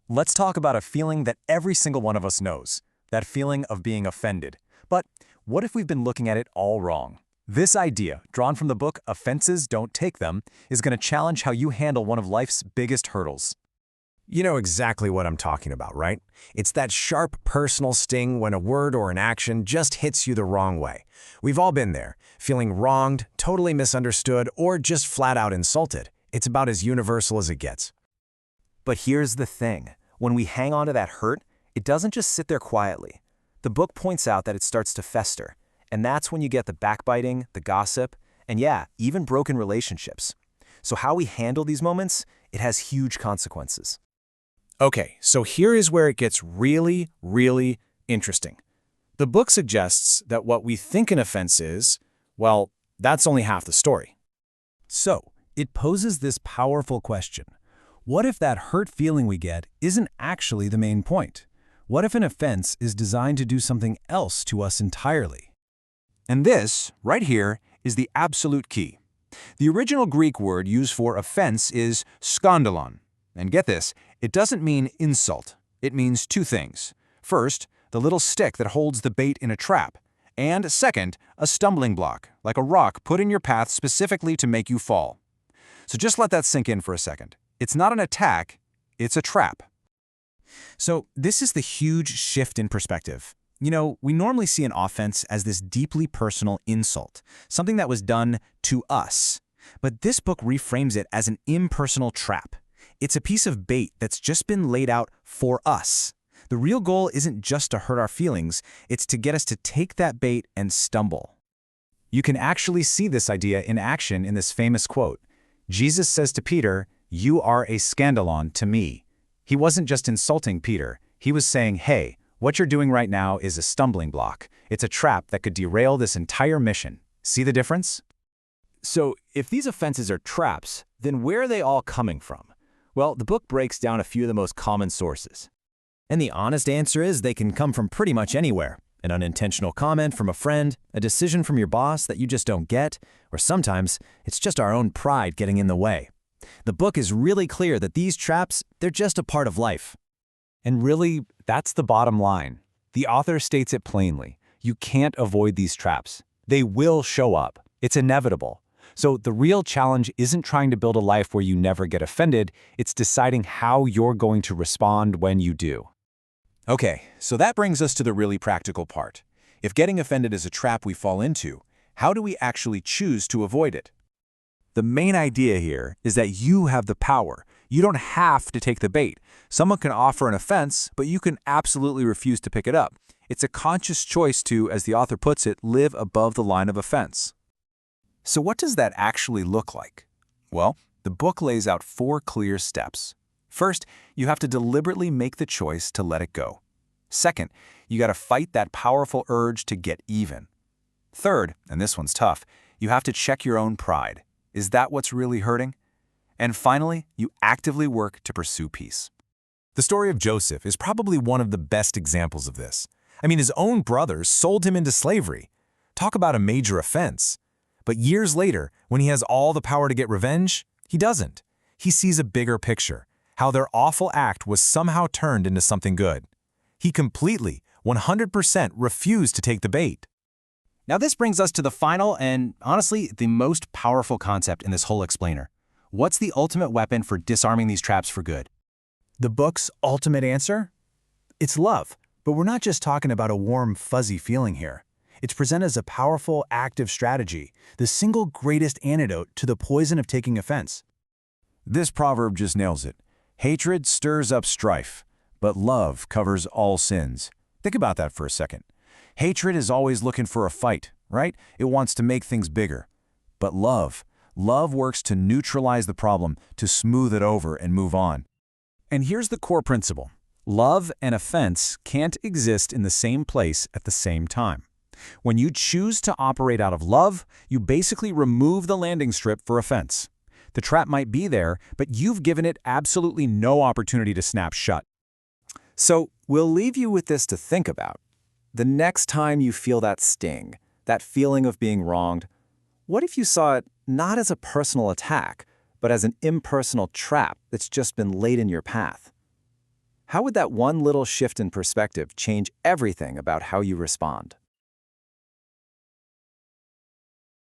Let's talk about a feeling that every single one of us knows, that feeling of being offended. But what if we've been looking at it all wrong? This idea, drawn from the book Offenses, Don't Take Them, is going to challenge how you handle one of life's biggest hurdles. You know exactly what I'm talking about, right? It's that sharp personal sting when a word or an action just hits you the wrong way. We've all been there, feeling wronged, totally misunderstood, or just flat out insulted. It's about as universal as it gets. But here's the thing. When we hang on to that hurt, it doesn't just sit there quietly. The book points out that it starts to fester, and that's when you get the backbiting, the gossip, and yeah, even broken relationships. So how we handle these moments, it has huge consequences. Okay, so here is where it gets really, really interesting. The book suggests that what we think an offense is, well, that's only half the story. So, it poses this powerful question. What if that hurt feeling we get isn't actually the main point? What if an offense is designed to do something else to us entirely? And this, right here, is the absolute key. The original Greek word used for offense is skandalon. And get this, it doesn't mean insult. It means two things. First, the little stick that holds the bait in a trap. And second, a stumbling block, like a rock put in your path specifically to make you fall. So just let that sink in for a second. It's not an attack, it's a trap. So this is the huge shift in perspective. You know, we normally see an offense as this deeply personal insult, something that was done to us. But this book reframes it as an impersonal trap. It's a piece of bait that's just been laid out for us. The real goal isn't just to hurt our feelings, it's to get us to take that bait and stumble. You can actually see this idea in action in this famous quote. Jesus says to Peter, "You are a skandalon to me." He wasn't just insulting Peter. He was saying, hey, what you're doing right now is a stumbling block. It's a trap that could derail this entire mission. See the difference? So, if these offenses are traps, then where are they all coming from? Well, the book breaks down a few of the most common sources. And the honest answer is they can come from pretty much anywhere. An unintentional comment from a friend, a decision from your boss that you just don't get, or sometimes it's just our own pride getting in the way. The book is really clear that these traps, they're just a part of life. And really, that's the bottom line. The author states it plainly. You can't avoid these traps. They will show up. It's inevitable. So the real challenge isn't trying to build a life where you never get offended, it's deciding how you're going to respond when you do. Okay, so that brings us to the really practical part. If getting offended is a trap we fall into, how do we actually choose to avoid it? The main idea here is that you have the power. You don't have to take the bait. Someone can offer an offense, but you can absolutely refuse to pick it up. It's a conscious choice to, as the author puts it, live above the line of offense. So what does that actually look like? Well, the book lays out 4 clear steps. First, you have to deliberately make the choice to let it go. Second, you got to fight that powerful urge to get even. Third, and this one's tough, you have to check your own pride. Is that what's really hurting? And finally, you actively work to pursue peace. The story of Joseph is probably one of the best examples of this. I mean, his own brothers sold him into slavery. Talk about a major offense. But years later, when he has all the power to get revenge, he doesn't. He sees a bigger picture, how their awful act was somehow turned into something good. He completely, 100% refused to take the bait. Now this brings us to the final and, honestly, the most powerful concept in this whole explainer. What's the ultimate weapon for disarming these traps for good? The book's ultimate answer? It's love. But we're not just talking about a warm, fuzzy feeling here. It's presented as a powerful, active strategy, the single greatest antidote to the poison of taking offense. This proverb just nails it. Hatred stirs up strife, but love covers all sins. Think about that for a second. Hatred is always looking for a fight, right? It wants to make things bigger. But love works to neutralize the problem, to smooth it over and move on. And here's the core principle. Love and offense can't exist in the same place at the same time. When you choose to operate out of love, you basically remove the landing strip for offense. The trap might be there, but you've given it absolutely no opportunity to snap shut. So we'll leave you with this to think about. The next time you feel that sting, that feeling of being wronged, what if you saw it not as a personal attack, but as an impersonal trap that's just been laid in your path? How would that one little shift in perspective change everything about how you respond?